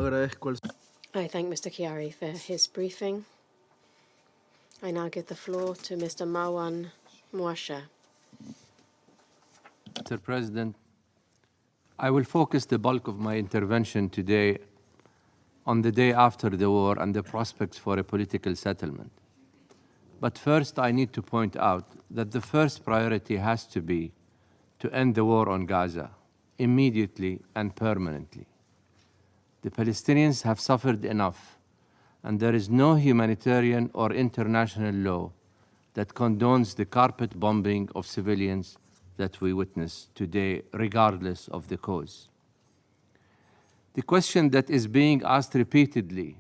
I thank Mr. Chiari for his briefing. I now give the floor to Mr. Marwan Muasher. Mr. President, I will focus the bulk of my intervention today on the day after the war and the prospects for a political settlement. But first, I need to point out that the first priority has to be to end the war on Gaza immediately and permanently. The Palestinians have suffered enough, and there is no humanitarian or international law that condones the carpet bombing of civilians that we witness today, regardless of the cause. The question that is being asked repeatedly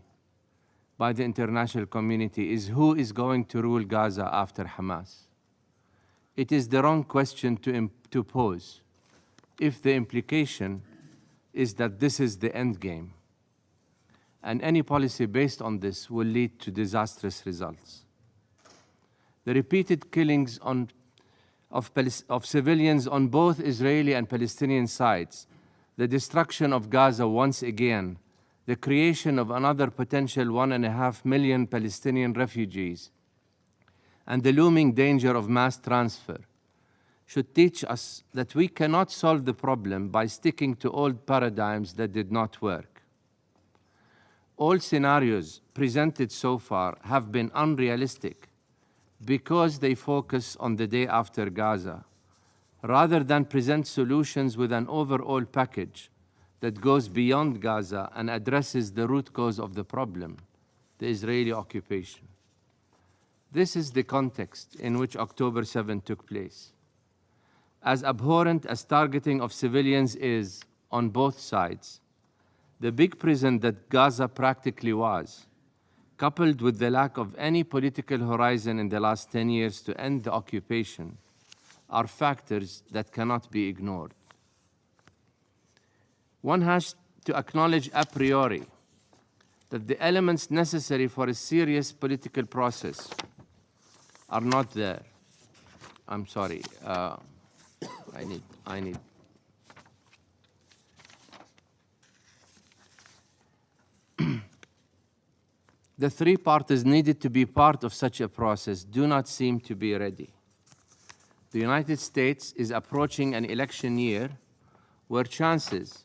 by the international community is who is going to rule Gaza after Hamas? It is the wrong question to pose if the implication is that this is the end game. And any policy based on this will lead to disastrous results. The repeated killings of civilians on both Israeli and Palestinian sides, the destruction of Gaza once again, the creation of another potential 1.5 million Palestinian refugees, and the looming danger of mass transfer should teach us that we cannot solve the problem by sticking to old paradigms that did not work. All scenarios presented so far have been unrealistic because they focus on the day after Gaza, rather than present solutions with an overall package that goes beyond Gaza and addresses the root cause of the problem, the Israeli occupation. This is the context in which October 7 took place. As abhorrent as targeting of civilians is on both sides, the big prison that Gaza practically was, coupled with the lack of any political horizon in the last 10 years to end the occupation, are factors that cannot be ignored. One has to acknowledge a priori that the elements necessary for a serious political process are not there. I'm sorry. I need. The three parties needed to be part of such a process do not seem to be ready. The United States is approaching an election year where chances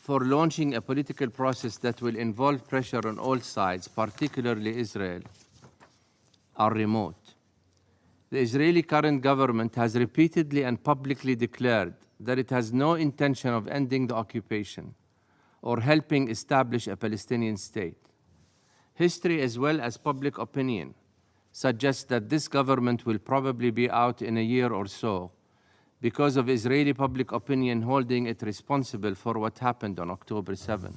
for launching a political process that will involve pressure on all sides, particularly Israel, are remote. The Israeli current government has repeatedly and publicly declared that it has no intention of ending the occupation or helping establish a Palestinian state. History as well as public opinion suggests that this government will probably be out in a year or so because of Israeli public opinion holding it responsible for what happened on October 7.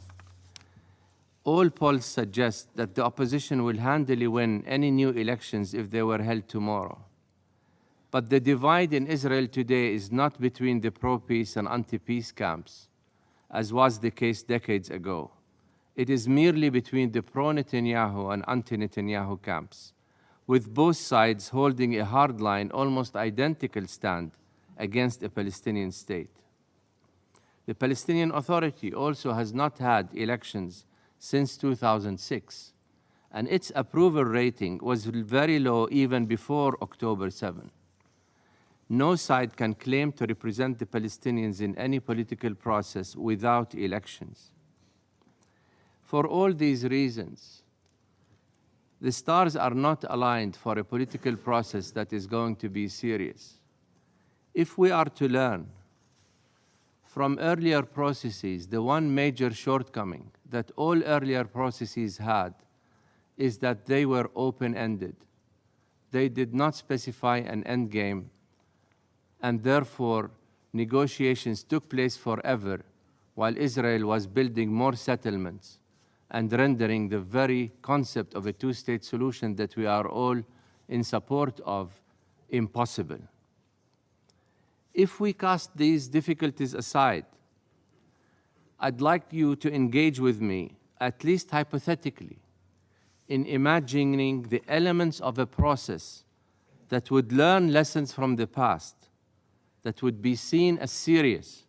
All polls suggest that the opposition will handily win any new elections if they were held tomorrow. But the divide in Israel today is not between the pro-peace and anti-peace camps, as was the case decades ago. It is merely between the pro-Netanyahu and anti-Netanyahu camps, with both sides holding a hardline, almost identical stand against a Palestinian state. The Palestinian Authority also has not had elections since 2006, and its approval rating was very low even before October 7. No side can claim to represent the Palestinians in any political process without elections. For all these reasons, the stars are not aligned for a political process that is going to be serious. If we are to learn from earlier processes, the one major shortcoming that all earlier processes had is that they were open-ended. They did not specify an end game, and therefore negotiations took place forever while Israel was building more settlements and rendering the very concept of a two-state solution that we are all in support of impossible. If we cast these difficulties aside, I'd like you to engage with me, at least hypothetically, in imagining the elements of a process that would learn lessons from the past, that would be seen as serious,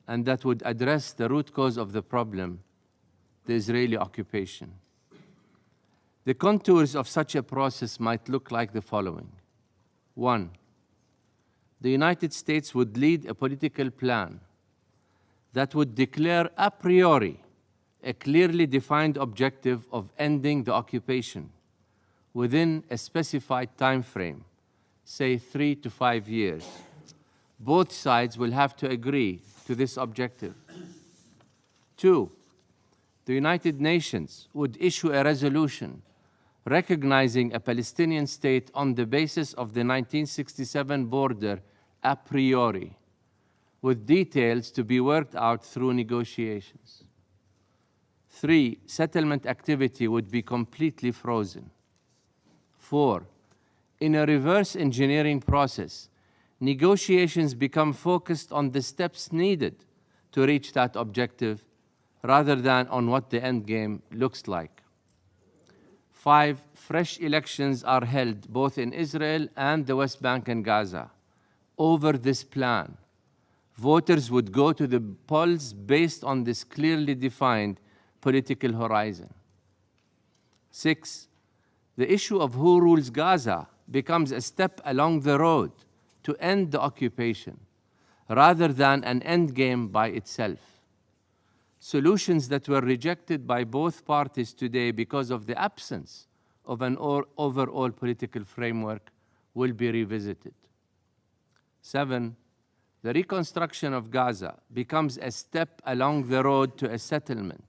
and that would address the root cause of the problem the Israeli occupation. The contours of such a process might look like the following. 1. The United States would lead a political plan that would declare a priori a clearly defined objective of ending the occupation within a specified time frame, say 3 to 5 years. Both sides will have to agree to this objective. 2. The United Nations would issue a resolution recognizing a Palestinian state on the basis of the 1967 border a priori, with details to be worked out through negotiations. 3. Settlement activity would be completely frozen. 4. In a reverse engineering process, negotiations become focused on the steps needed to reach that objective rather than on what the end game looks like. 5. Fresh elections are held both in Israel and the West Bank and Gaza. Over this plan, voters would go to the polls based on this clearly defined political horizon. 6. The issue of who rules Gaza becomes a step along the road to end the occupation, rather than an end game by itself. Solutions that were rejected by both parties today because of the absence of an overall political framework will be revisited. 7. The reconstruction of Gaza becomes a step along the road to a settlement,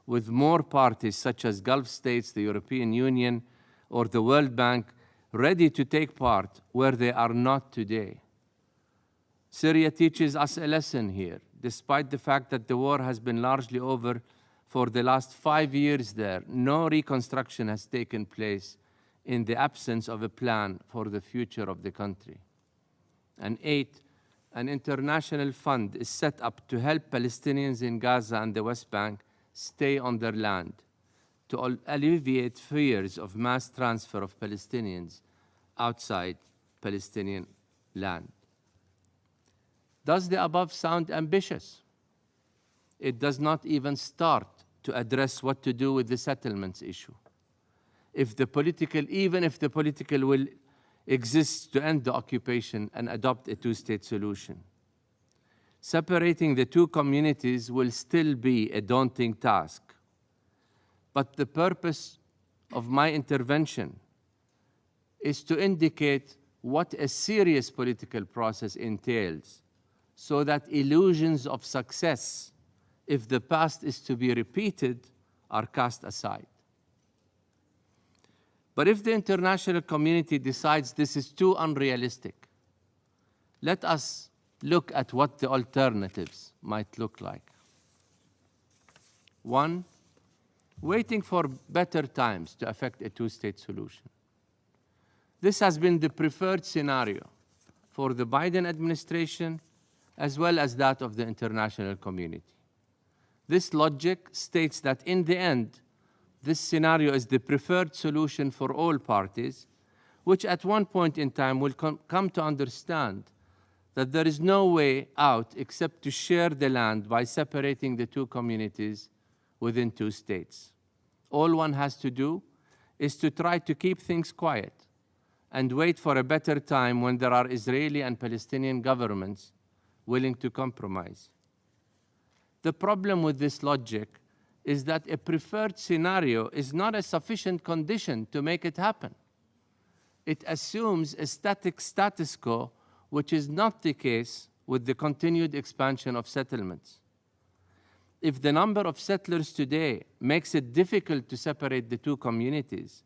with more parties such as Gulf states, the European Union, or the World Bank ready to take part where they are not today. Syria teaches us a lesson here, despite the fact that the war has been largely over for the last 5 years there. No reconstruction has taken place in the absence of a plan for the future of the country. And 8, an international fund is set up to help Palestinians in Gaza and the West Bank stay on their land, to alleviate fears of mass transfer of Palestinians outside Palestinian land. Does the above sound ambitious? It does not even start to address what to do with the settlements issue. Even if the political will exists to end the occupation and adopt a two-state solution. Separating the two communities will still be a daunting task. But the purpose of my intervention is to indicate what a serious political process entails, so that illusions of success, if the past is to be repeated, are cast aside. But if the international community decides this is too unrealistic, let us look at what the alternatives might look like. 1, waiting for better times to effect a two-state solution. This has been the preferred scenario for the Biden administration as well as that of the international community. This logic states that in the end, this scenario is the preferred solution for all parties, which at one point in time will come to understand that there is no way out except to share the land by separating the two communities within two states. All one has to do is to try to keep things quiet and wait for a better time when there are Israeli and Palestinian governments willing to compromise. The problem with this logic is that a preferred scenario is not a sufficient condition to make it happen. It assumes a status quo, which is not the case with the continued expansion of settlements. If the number of settlers today makes it difficult to separate the two communities,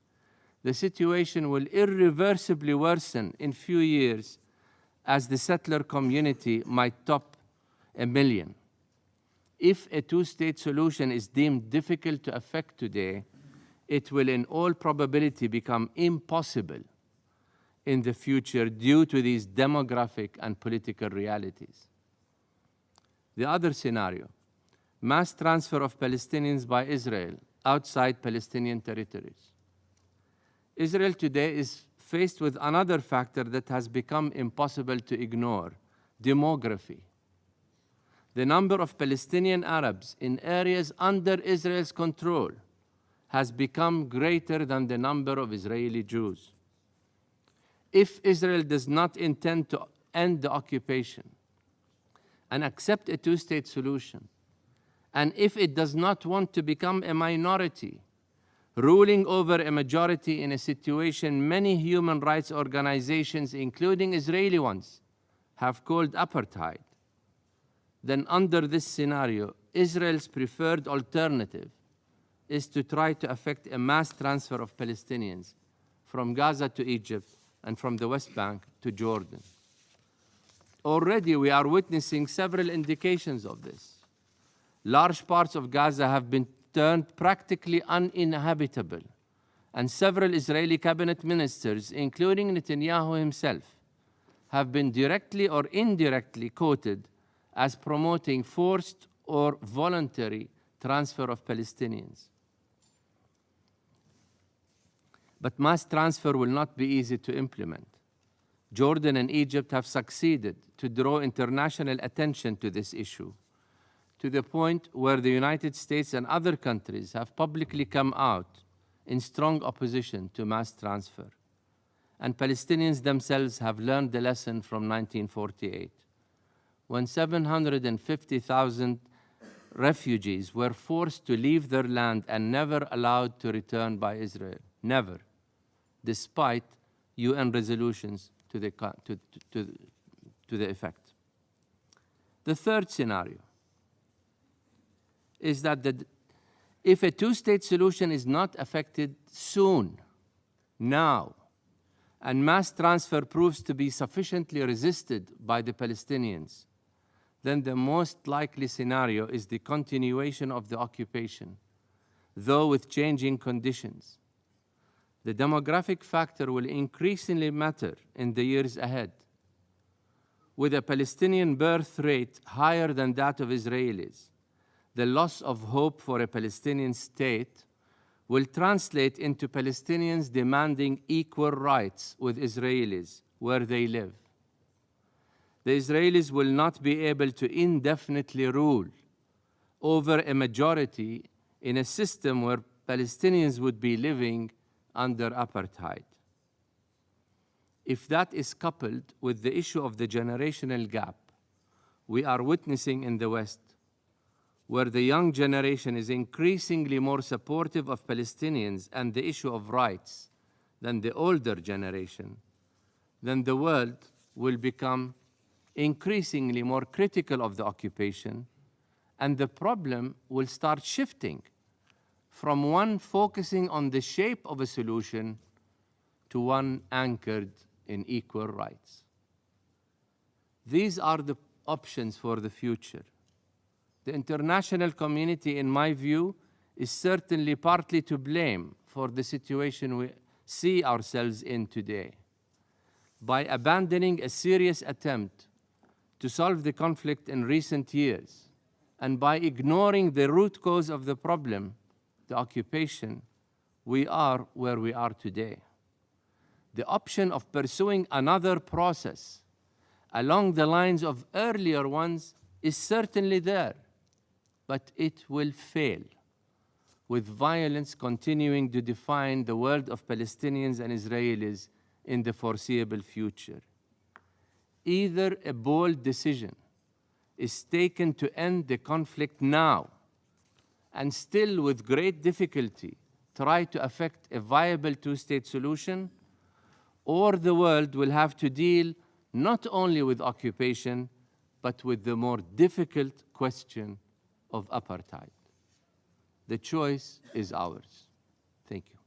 the situation will irreversibly worsen in few years as the settler community might top 1 million. If a two-state solution is deemed difficult to effect today, it will in all probability become impossible in the future due to these demographic and political realities. The other scenario, mass transfer of Palestinians by Israel outside Palestinian territories. Israel today is faced with another factor that has become impossible to ignore: demography. the number of Palestinian Arabs in areas under Israel's control has become greater than the number of Israeli Jews. If Israel does not intend to end the occupation and accept a two-state solution, and if it does not want to become a minority, ruling over a majority in a situation many human rights organizations, including Israeli ones, have called apartheid, then under this scenario, Israel's preferred alternative is to try to effect a mass transfer of Palestinians from Gaza to Egypt and from the West Bank to Jordan. Already we are witnessing several indications of this. Large parts of Gaza have been turned practically uninhabitable, and several Israeli cabinet ministers, including Netanyahu himself, have been directly or indirectly quoted as promoting forced or voluntary transfer of Palestinians. But mass transfer will not be easy to implement. Jordan and Egypt have succeeded to draw international attention to this issue, to the point where the United States and other countries have publicly come out in strong opposition to mass transfer. And Palestinians themselves have learned the lesson from 1948, when 750,000 refugees were forced to leave their land and never allowed to return by Israel. Never, despite UN resolutions to the effect. The third scenario is that if a two-state solution is not effected soon, now, and mass transfer proves to be sufficiently resisted by the Palestinians, then the most likely scenario is the continuation of the occupation, though with changing conditions. The demographic factor will increasingly matter in the years ahead. With a Palestinian birth rate higher than that of Israelis, the loss of hope for a Palestinian state will translate into Palestinians demanding equal rights with Israelis where they live. The Israelis will not be able to indefinitely rule over a majority in a system where Palestinians would be living under apartheid. If that is coupled with the issue of the generational gap we are witnessing in the West, where the young generation is increasingly more supportive of Palestinians and the issue of rights than the older generation, then the world will become increasingly more critical of the occupation, and the problem will start shifting from one focusing on the shape of a solution to one anchored in equal rights. These are the options for the future. The international community, in my view, is certainly partly to blame for the situation we see ourselves in today. By abandoning a serious attempt to solve the conflict in recent years, and by ignoring the root cause of the problem, the occupation, we are where we are today. The option of pursuing another process along the lines of earlier ones is certainly there, but it will fail, with violence continuing to define the world of Palestinians and Israelis in the foreseeable future. Either a bold decision is taken to end the conflict now, and still with great difficulty try to effect a viable two-state solution, or the world will have to deal not only with occupation, but with the more difficult question of apartheid. The choice is ours. Thank you.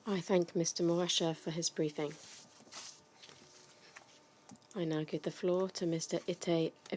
I thank Mr. Muasher for his briefing. I now give the floor to Mr. Ite